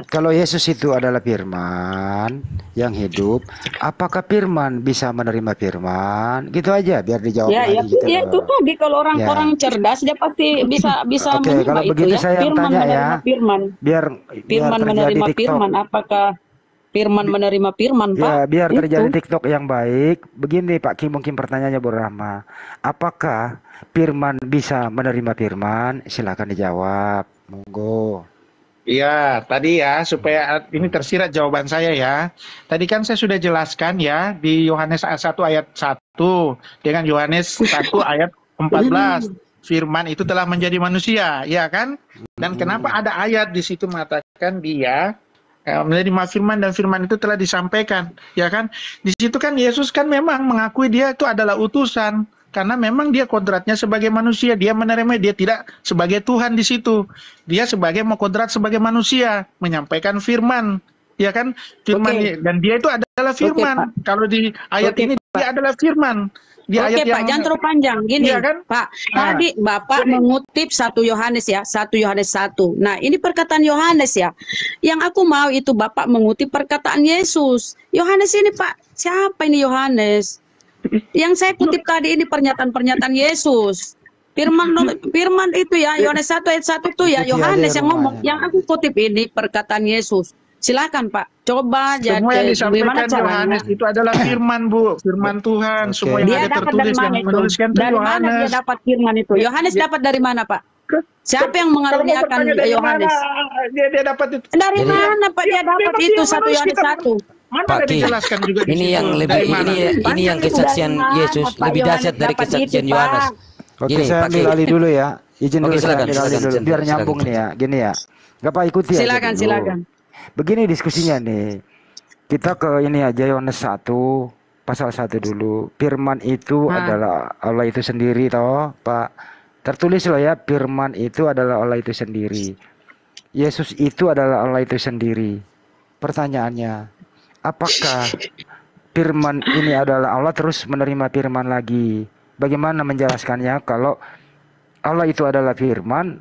kalau Yesus itu adalah firman yang hidup, apakah firman bisa menerima firman? Gitu aja, biar dijawab lagi. Gitu. Ya itu tadi kalau orang cerdas dia pasti bisa Oke, kalau begitu ya. saya Firman tanya menerima ya. firman. Biar Menerima TikTok. firman, apakah firman menerima firman, Pak? Ya, biar terjadi TikTok yang baik. Begini Pak Kim, mungkin pertanyaannya Bu Rahma. Apakah firman bisa menerima firman? Silakan dijawab. Monggo. Iya, tadi ya, supaya ini tersirat jawaban saya ya. Tadi kan saya sudah jelaskan ya, di Yohanes 1 ayat 1 dengan Yohanes 1 ayat 14. Firman itu telah menjadi manusia, ya kan? Dan kenapa ada ayat di situ mengatakan dia menerima firman dan firman itu telah disampaikan, ya kan? Di situ kan Yesus kan memang mengakui dia itu adalah utusan. Karena memang dia kodratnya sebagai manusia, dia menerima, dia tidak sebagai Tuhan di situ. Dia sebagai kodrat sebagai manusia, menyampaikan firman, ya kan? Firman dan dia itu adalah firman. Kalau di ayat ini Pak, dia adalah firman. Di ayat Pak, yang jangan terlalu panjang gini, iya kan? Pak. Tadi Bapak mengutip 1 Yohanes ya, 1 Yohanes 1. Nah, ini perkataan Yohanes ya. Yang aku mau itu Bapak mengutip perkataan Yesus. Yohanes ini, Pak, siapa ini Yohanes? Yang saya kutip tadi ini pernyataan-pernyataan Yesus. Firman itu ya, Yohanes 1 ayat 1 itu ya, Yohanes yang ngomong. Yang aku kutip ini perkataan Yesus. Silakan Pak, coba semua yang jadi disampaikan Yohanes itu adalah firman, Bu, firman Tuhan. Semua yang dia ada tertulis yang menuliskan itu dari mana dia dapat firman itu? Yohanes dapat dari mana, Pak? Siapa yang mengaruniakan Yohanes? Dia dapat itu. Dari mana Pak dia dapat itu 1 Yohanes 1? Mana Pak ada Ki, dijelaskan juga di ini situ? yang lebih Dari mana? ini yang kesaksian Yesus lebih dahsyat dari kesaksian Yohanes. Oke, Gini, saya Pak Ki. ambil alih dulu ya. Izin Oke, dulu saya silakan, ambil alih silakan, dulu biar silakan. nyambung nih ya. Gini ya. Gak Pak, ikuti aja Silakan, dulu. silakan. Begini diskusinya nih. Kita ke ini aja Yohanes 1 pasal 1 dulu. Firman itu adalah Allah itu sendiri toh, Pak. Tertulis loh ya, firman itu adalah Allah itu sendiri. Yesus itu adalah Allah itu sendiri. Pertanyaannya, apakah firman ini adalah Allah terus menerima firman lagi? Bagaimana menjelaskannya kalau Allah itu adalah firman,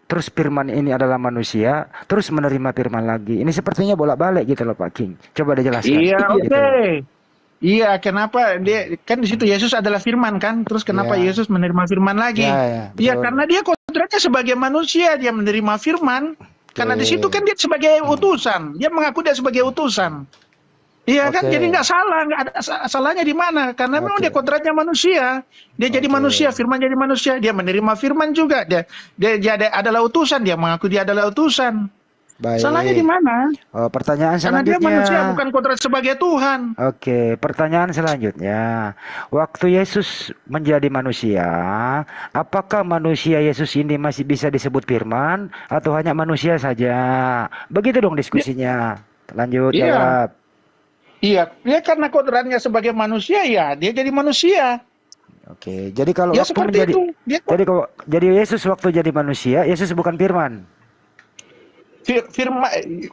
terus firman ini adalah manusia, terus menerima firman lagi? Ini sepertinya bolak-balik gitu loh Pak King. Coba dijelaskan. Iya, oke. Gitu. Iya, kenapa dia kan di situ Yesus adalah firman kan? Terus kenapa Ya. Yesus menerima firman lagi? Ya, Iya, betul. karena dia kodratnya sebagai manusia, dia menerima firman. Karena di situ kan dia sebagai utusan, dia mengaku dia sebagai utusan. Iya kan, Oke. jadi nggak salah, nggak ada salahnya di mana? Karena memang Oke. dia kodratnya manusia, dia jadi Oke. manusia, firman jadi manusia, dia menerima firman juga, dia adalah utusan, dia mengaku dia adalah utusan. Baik. Salahnya di mana? Oh, pertanyaan Karena dia selanjutnya. manusia, bukan kodrat sebagai Tuhan. Oke, pertanyaan selanjutnya. Waktu Yesus menjadi manusia, apakah manusia Yesus ini masih bisa disebut firman atau hanya manusia saja? Begitu dong diskusinya. Lanjut Iya. jawab. Iya, dia karena kodratnya sebagai manusia, ya dia jadi manusia. Oke, jadi kalau Ya waktu seperti menjadi itu. jadi Yesus waktu jadi manusia, Yesus bukan firman.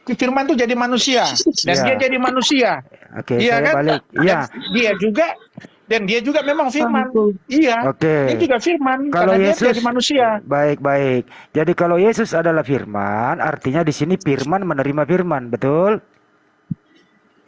Firman itu jadi manusia dan Ya. dia jadi manusia. Oke, Iya saya kan? balik. Dan Iya. dia juga memang firman. Ampun. Iya. Oke. Dia juga firman Kalau karena Yesus dia jadi manusia. Baik. Jadi kalau Yesus adalah firman, artinya di sini firman menerima firman, betul?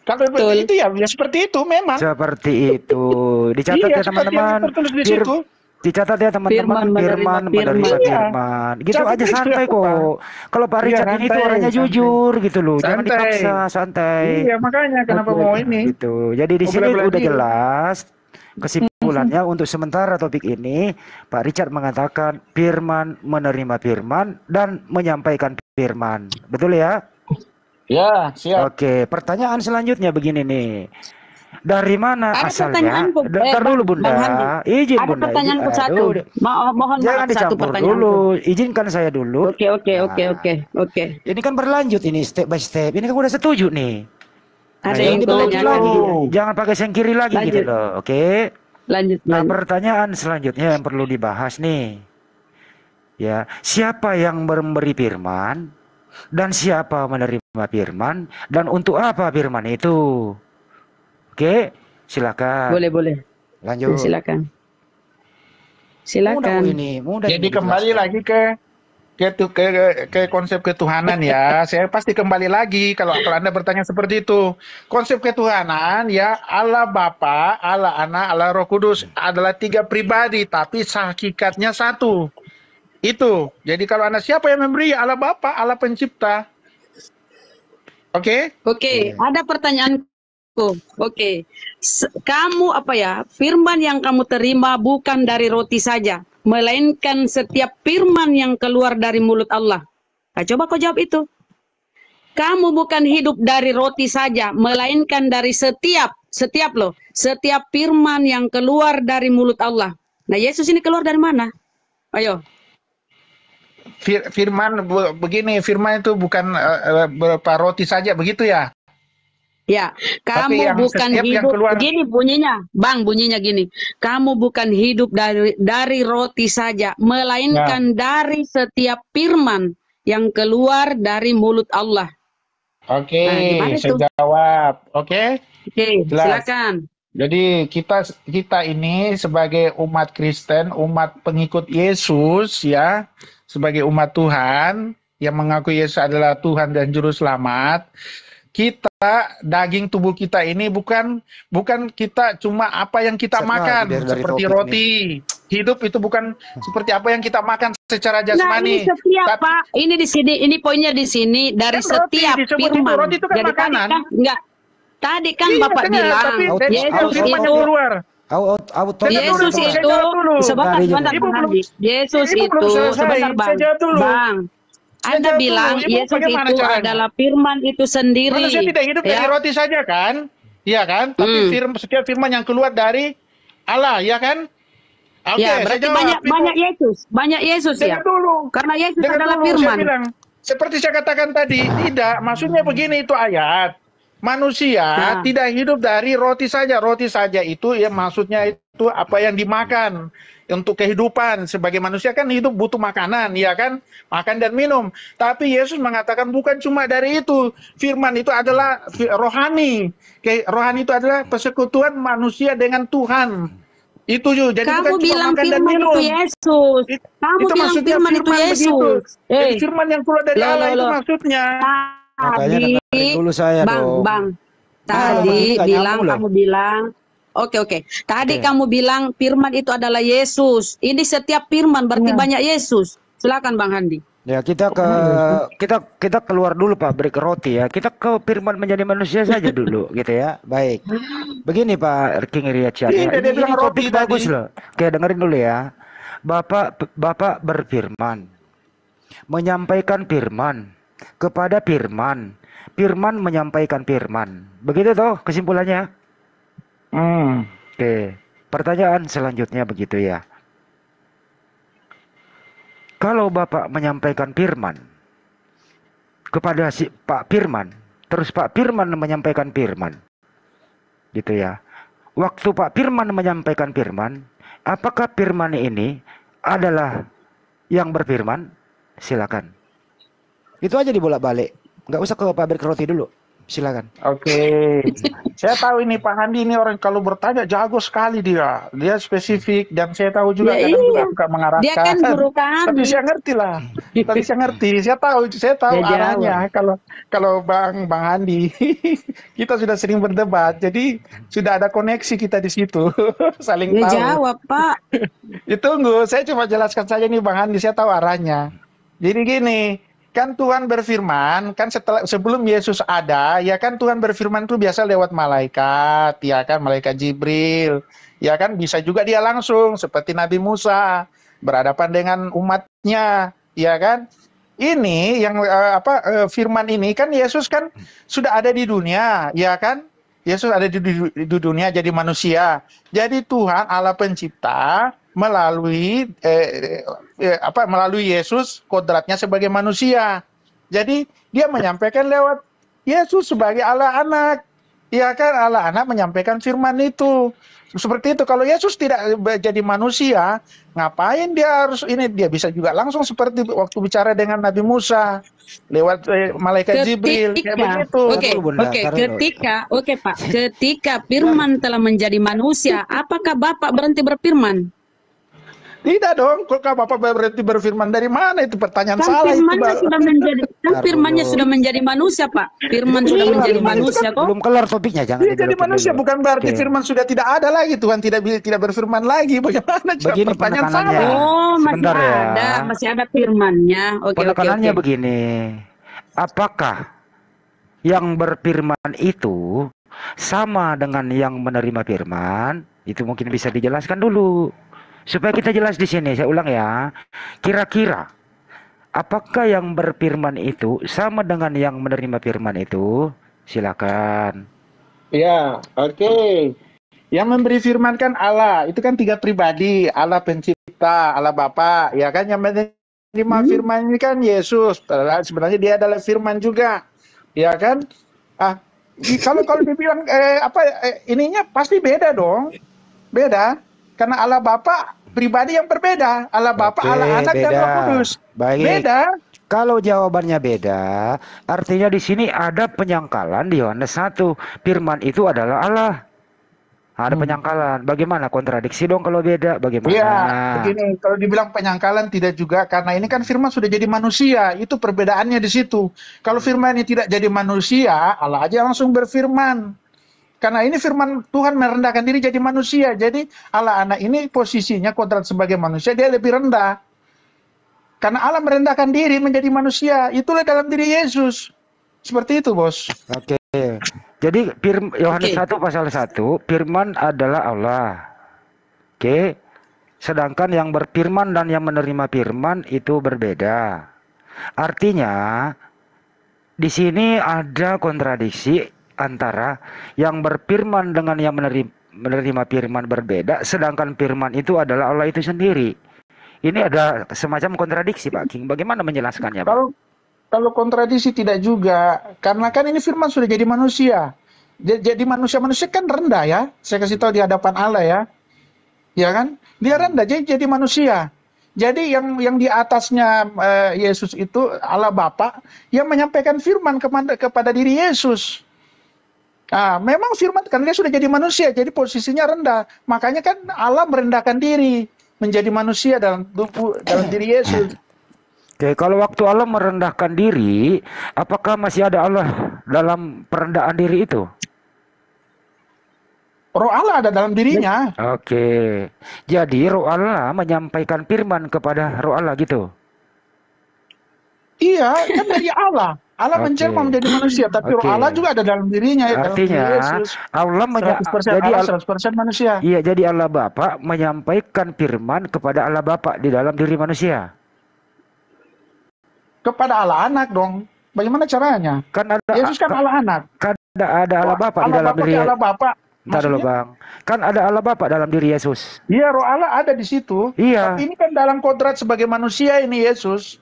Kalau itu ya seperti itu memang. Seperti itu. Dicatat Iya, ya seperti teman-teman. yang tertulis di situ. Dicatat ya teman-teman. Firman Firman menerima menerima firman. firman. Gitu Jangan aja gitu, santai Pak. kok. Kalau Pak Iya, Richard ini tuh santai, orangnya santai. jujur gitu loh. Jangan Santai. dipaksa, santai. Iya, makanya kenapa Oke, mau ini? Gitu. Jadi di Mau sini bela-bela udah diri. jelas kesimpulannya untuk sementara topik ini Pak Richard mengatakan firman menerima firman dan menyampaikan firman. Betul ya? Ya, siap. Oke, pertanyaan selanjutnya begini nih. Dari mana Ada asalnya? pertanyaanku, Ntar dulu Bunda. Bang Handi. Izin Ada Bunda. pertanyaanku izin. satu. Aduh, Mohon jangan maaf, satu dicampur pertanyaan. dulu. Izinkan saya dulu. Oke. Nah, ini kan berlanjut ini step by step. Ini kan udah setuju nih. Ada Nah, yang ini berlanjut tanya lagi. lagi. Jangan pakai sengkiri lagi Lanjut. gitu loh. Oke. Lanjut. Nah, pertanyaan selanjutnya yang perlu dibahas nih. Ya, siapa yang memberi firman dan siapa menerima firman dan untuk apa firman itu? Oke, silakan. Boleh. Lanjut. Silakan. Mudah ini, mudah Jadi ini kembali dijelaskan. lagi ke konsep ketuhanan ya. Saya pasti kembali lagi kalau Anda bertanya seperti itu. Konsep ketuhanan ya, Allah Bapa, Allah Anak, Allah Roh Kudus adalah 3 pribadi tapi hakikatnya satu. Itu. Jadi kalau Anda siapa yang memberi? Allah Bapa, Allah Pencipta. Oke? Oke, ada pertanyaanku. Oke. Kamu apa ya? Firman yang kamu terima bukan dari roti saja, melainkan setiap firman yang keluar dari mulut Allah. Nah, coba kau jawab itu. Kamu bukan hidup dari roti saja, melainkan dari setiap firman yang keluar dari mulut Allah. Nah, Yesus ini keluar dari mana? Ayo. Firman begini, firman itu bukan berupa roti saja, begitu ya? Ya, Tapi yang kamu bukan setiap yang hidup keluar- gini bunyinya, Bang, bunyinya gini. Kamu bukan hidup dari roti saja, melainkan dari setiap firman yang keluar dari mulut Allah. Oke, Nah, gimana saya tuh? jawab. Oke. Oke, Jelas. silakan. Jadi kita ini sebagai umat Kristen, umat pengikut Yesus ya, sebagai umat Tuhan yang mengaku Yesus adalah Tuhan dan Juru Selamat, kita daging tubuh kita ini bukan kita cuma apa yang kita Set makan lagi dari seperti topik roti. Hidup itu bukan seperti apa yang kita makan secara Nah, ini jasmani. setiap Tapi- Pak, ini di sini, ini poinnya di sini dari Kan roti setiap disebut itu, firman. roti itu kan Jadi makanan. tadi kan Iya, Bapak benar, bilang tapi Yesus firman yang itu keluar. Yesus Saya itu jawab dulu. sebentar Tadi sebentar Ibu Bang belum- Handi. Yesus Ibu itu belum selesai. sebentar Saya jawab dulu. Bang. Anda jawab bilang dulu, Ibu Yesus bagaimana itu caranya? adalah firman itu sendiri. Manusia tidak hidup dari Ya. roti saja kan? Iya kan? Tapi setiap firman yang keluar dari Allah, ya kan? Oke, Ya, saya berarti jawab. banyak Yesus. Banyak Yesus ya. Dengar dulu. Karena Yesus Dengar adalah dulu, saya firman. bilang. Seperti saya katakan tadi, tidak. Maksudnya begini itu ayat. Manusia Nah. tidak hidup dari roti saja. Roti saja itu ya maksudnya itu apa yang dimakan untuk kehidupan. Sebagai manusia kan hidup butuh makanan, ya kan? Makan dan minum. Tapi Yesus mengatakan bukan cuma dari itu. Firman itu adalah rohani. Rohani itu adalah persekutuan manusia dengan Tuhan. Itu juga. Jadi bukan Kamu cuma bilang makan dan firman minum. itu Yesus. Kamu Itu bilang maksudnya firman itu begitu. Yesus. Jadi firman yang keluar dari Allah itu Loh. maksudnya. Makanya Tadi, dengerin dulu saya dong. Bang. Kalau Tadi begini nggak bilang nyambung loh. kamu bilang. Oke. Tadi Oke. kamu bilang firman itu adalah Yesus. Ini setiap firman berarti Iya. banyak Yesus. Silakan Bang Handi. Ya kita keluar dulu Pak, break roti ya. Kita ke firman menjadi manusia saja dulu gitu ya. Baik. Begini Pak King Riyad. Iya, dia bilang topik roti bagus tadi. loh. Oke, dengerin dulu ya. Bapak berfirman, menyampaikan firman kepada firman. Firman menyampaikan firman. Begitu toh kesimpulannya? Oke. Pertanyaan selanjutnya begitu ya. Kalau Bapak menyampaikan firman kepada si Pak Firman, terus Pak Firman menyampaikan firman, gitu ya. Waktu Pak Firman menyampaikan firman, apakah firman ini adalah yang berfirman? Silakan. Itu aja dibolak-balik. Nggak usah ke pabrik roti dulu. Silakan. Oke. Saya tahu ini Pak Handi ini orang kalau bertanya jago sekali dia. Dia spesifik dan saya tahu juga Ya, kadang juga iya. suka mengarahkan. Dia kan guru kami. Tapi saya ngerti lah. Tapi saya ngerti. Saya tahu Dia arahnya kalau Bang Handi. Kita sudah sering berdebat. Jadi sudah ada koneksi kita di situ. Saling Dia tahu. jawab, Pak. Tunggu, saya cuma jelaskan saja nih Bang Handi, saya tahu arahnya. Jadi gini, kan Tuhan berfirman, kan sebelum Yesus ada, ya kan Tuhan berfirman itu biasa lewat malaikat, ya kan malaikat Jibril, ya kan bisa juga dia langsung seperti Nabi Musa berhadapan dengan umatnya, ya kan? Ini yang firman ini kan Yesus kan sudah ada di dunia, ya kan? Yesus ada di dunia jadi manusia. Jadi Tuhan Allah pencipta melalui Yesus kodratnya sebagai manusia. Jadi dia menyampaikan lewat Yesus sebagai Allah anak. Ya kan Allah anak menyampaikan firman itu. Seperti itu. Kalau Yesus tidak jadi manusia, ngapain dia harus ini? Dia bisa juga langsung seperti waktu bicara dengan Nabi Musa lewat malaikat Jibril kayak begitu. Oke Pak, ketika firman telah menjadi manusia, apakah Bapak berhenti berfirman? Tidak dong, kalau Bapak berhenti berfirman dari mana itu pertanyaan Kan salah itu. firmannya sudah menjadi manusia, Pak. Firman sudah menjadi manusia kok. Belum kelar topiknya, jangan Dia jadi dibelokin manusia dulu. bukan berarti Oke. firman sudah tidak ada lagi, Tuhan tidak berfirman lagi. Bagaimana Begini pertanyaan penekanannya. salah? Oh, Sebentar ya. masih ada firmannya. Oke. Penekanannya begini, apakah yang berfirman itu sama dengan yang menerima firman? Itu mungkin bisa dijelaskan dulu. Supaya kita jelas di sini, saya ulang ya. Kira-kira apakah yang berfirman itu sama dengan yang menerima firman itu? Silakan. Ya, oke. Yang memberi firman kan Allah, itu kan tiga pribadi, Allah pencipta, Allah Bapa, ya kan. Yang menerima firman ini kan Yesus. Sebenarnya dia adalah firman juga, ya kan. Kalau dibilang ininya pasti beda dong, beda. Karena Allah Bapa pribadi yang berbeda, Allah Bapa, Oke, Allah Anak dan beda. Roh Kudus. Baik. Beda. Kalau jawabannya beda, artinya di sini ada penyangkalan di Yohanes 1. Firman itu adalah Allah. Ada penyangkalan. Bagaimana kontradiksi dong kalau beda? Bagaimana? Iya, begini, kalau dibilang penyangkalan tidak juga, karena ini kan firman sudah jadi manusia, itu perbedaannya di situ. Kalau firman ini tidak jadi manusia, Allah aja langsung berfirman. Karena ini firman Tuhan merendahkan diri jadi manusia, jadi Allah anak ini posisinya kodrat sebagai manusia, dia lebih rendah. Karena Allah merendahkan diri menjadi manusia, itulah dalam diri Yesus. Seperti itu, Bos. Oke. Jadi Yohanes 1 pasal 1, firman adalah Allah. Oke. Sedangkan yang berfirman dan yang menerima firman itu berbeda. Artinya di sini ada kontradiksi antara yang berfirman dengan yang menerima firman berbeda, sedangkan firman itu adalah Allah itu sendiri. Ini ada semacam kontradiksi, Pak King. Bagaimana menjelaskannya, Pak? Kalau kontradiksi tidak juga, karena kan ini firman sudah jadi manusia. Jadi manusia kan rendah ya. Saya kasih tahu di hadapan Allah ya. Ya kan? Dia rendah jadi manusia. Jadi yang di atasnya Yesus itu Allah Bapa yang menyampaikan firman kepada diri Yesus. Nah, memang firman kan dia sudah jadi manusia, jadi posisinya rendah. Makanya kan Allah merendahkan diri menjadi manusia dalam diri Yesus. Oke, kalau waktu Allah merendahkan diri, apakah masih ada Allah dalam perendahan diri itu? Roh Allah ada dalam dirinya. Oke, jadi Roh Allah menyampaikan firman kepada Roh Allah gitu. Iya, kan dari Allah. Allah Oke. menjelma menjadi manusia, tapi Roh Oke. Allah juga ada dalam dirinya. Artinya dalam diri Yesus. Allah 100% jadi Allah, 100% manusia. iya, jadi Allah Bapa menyampaikan firman kepada Allah Bapa di dalam diri manusia. Kepada Allah Anak dong. Bagaimana caranya? Kan ada Yesus kan Allah Anak. kan ada Allah Bapa di dalam diri. Allah Bapa. Ntar dulu, Maksudnya? Bang. Kan ada Allah Bapa dalam diri Yesus. Iya, Roh Allah ada di situ. Iya. Tapi ini kan dalam kodrat sebagai manusia ini Yesus.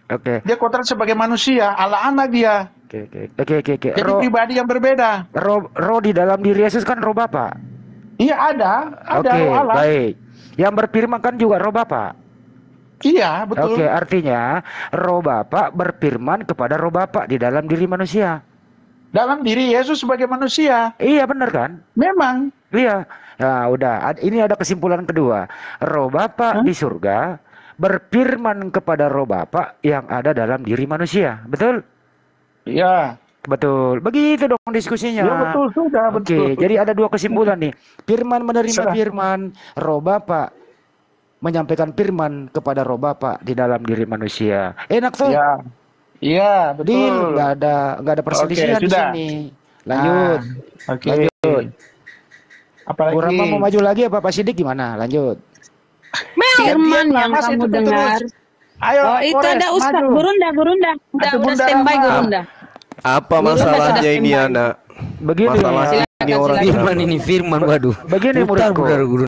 Oke. Dia kodrat sebagai manusia, Allah Anak dia. Oke. Jadi pribadi yang berbeda. Roh di dalam diri Yesus kan Roh Bapa. Iya ada Oke, Roh Allah. baik. Yang berfirman kan juga Roh Bapa. Iya, betul. Oke, artinya Roh Bapa berfirman kepada Roh Bapa di dalam diri manusia. Dalam diri Yesus sebagai manusia. Iya, benar kan? Memang. Iya. Nah, udah. Ini ada kesimpulan kedua. Roh Bapa di surga berfirman kepada Roh Bapa yang ada dalam diri manusia. Betul? Iya. Betul. Begitu dong diskusinya. Ya betul sudah, Oke, betul. jadi ada dua kesimpulan nih. Firman menerima Serah. firman, Roh Bapa menyampaikan firman kepada Roh Bapa di dalam diri manusia. Enak tuh. Iya. Iya, betul. Deal, nggak ada perselisihan Oke, di sudah. sini. Lanjut. Oke. Lanjut. Apalagi Bu Rama mau maju lagi apa Pak Sidik gimana? Lanjut. Firman Gantian, yang Mas, kamu itu dengar. terus. Ayo, Oh, itu Kores, ada Ustaz maju. Gurunda. Udah Bunda standby Rama. Gurunda. Apa Gurunda masalahnya sudah ini standby. anak? Begini. Masalahnya ini Silakan, orang silakan. Firman ini firman, waduh. Begini Putar, muridku. putar, guru.